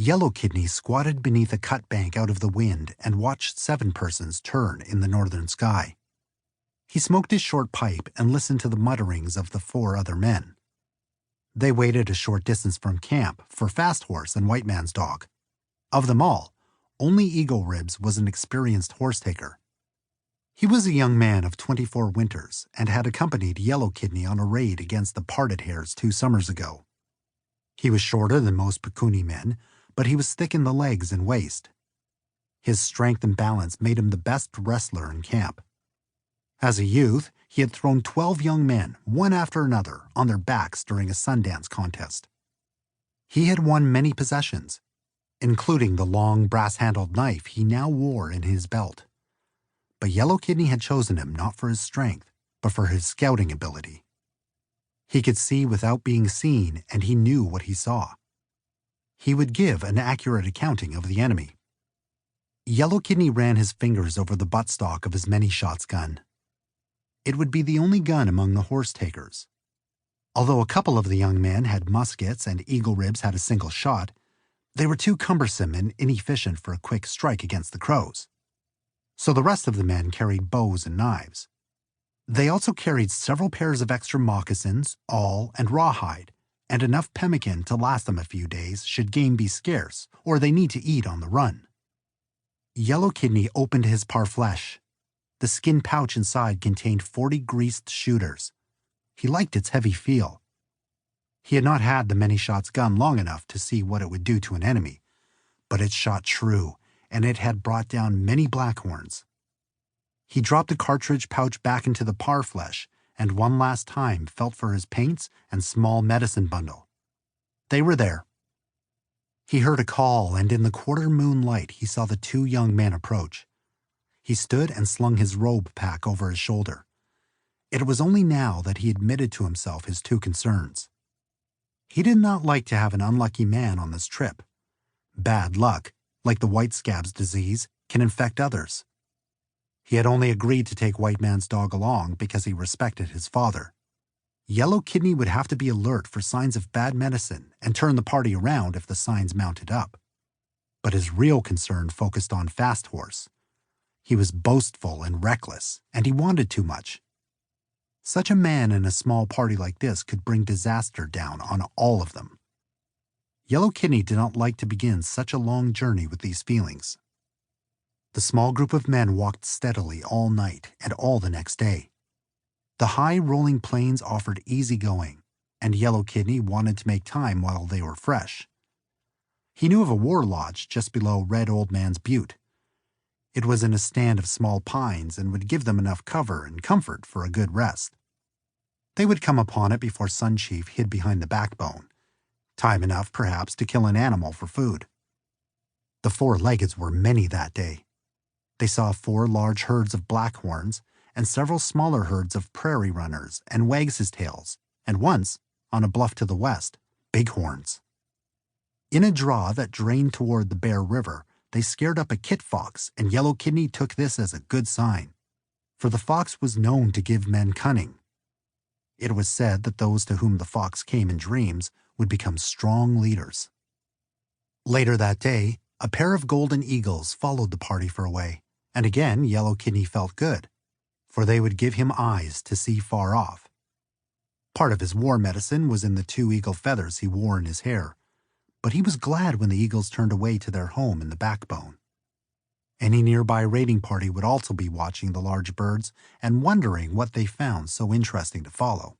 Yellow Kidney squatted beneath a cut bank out of the wind and watched 7 persons turn in the northern sky. He smoked his short pipe and listened to the mutterings of the 4 other men. They waited a short distance from camp for Fast Horse and White Man's Dog. Of them all, only Eagle Ribs was an experienced horse-taker. He was a young man of 24 winters and had accompanied Yellow Kidney on a raid against the Parted Hares 2 summers ago. He was shorter than most Pekuni men, but he was thick in the legs and waist. His strength and balance made him the best wrestler in camp. As a youth, he had thrown 12 young men, one after another, on their backs during a Sundance contest. He had won many possessions, including the long brass-handled knife he now wore in his belt. But Yellow Kidney had chosen him not for his strength, but for his scouting ability. He could see without being seen, and he knew what he saw. He would give an accurate accounting of the enemy. Yellow Kidney ran his fingers over the buttstock of his many-shots gun. It would be the only gun among the horse-takers. Although a couple of the young men had muskets and Eagle Ribs had a single shot, they were too cumbersome and inefficient for a quick strike against the crows. So the rest of the men carried bows and knives. They also carried several pairs of extra moccasins, awl, and rawhide, and enough pemmican to last them a few days should game be scarce or they need to eat on the run. Yellow Kidney opened his parfleche. The skin pouch inside contained 40 greased shooters. He liked its heavy feel. He had not had the many-shots gun long enough to see what it would do to an enemy, but it shot true, and it had brought down many blackhorns. He dropped the cartridge pouch back into the parfleche and one last time felt for his paints and small medicine bundle. They were there. He heard a call, and in the quarter moonlight he saw the 2 young men approach. He stood and slung his robe pack over his shoulder. It was only now that he admitted to himself his 2 concerns. He did not like to have an unlucky man on this trip. Bad luck, like the white scab's disease, can infect others. He had only agreed to take White Man's Dog along because he respected his father. Yellow Kidney would have to be alert for signs of bad medicine and turn the party around if the signs mounted up. But his real concern focused on Fast Horse. He was boastful and reckless, and he wanted too much. Such a man in a small party like this could bring disaster down on all of them. Yellow Kidney did not like to begin such a long journey with these feelings. The small group of men walked steadily all night and all the next day. The high rolling plains offered easy going, and Yellow Kidney wanted to make time while they were fresh. He knew of a war lodge just below Red Old Man's Butte. It was in a stand of small pines and would give them enough cover and comfort for a good rest. They would come upon it before Sun Chief hid behind the backbone, time enough perhaps to kill an animal for food. The 4-leggeds were many that day. They saw 4 large herds of blackhorns and several smaller herds of prairie runners and wags' tails, and once, on a bluff to the west, bighorns. In a draw that drained toward the Bear River, they scared up a kit fox, and Yellow Kidney took this as a good sign, for the fox was known to give men cunning. It was said that those to whom the fox came in dreams would become strong leaders. Later that day, a pair of golden eagles followed the party for a way, and again Yellow Kidney felt good, for they would give him eyes to see far off. Part of his war medicine was in the 2 eagle feathers he wore in his hair, but he was glad when the eagles turned away to their home in the backbone. Any nearby raiding party would also be watching the large birds and wondering what they found so interesting to follow.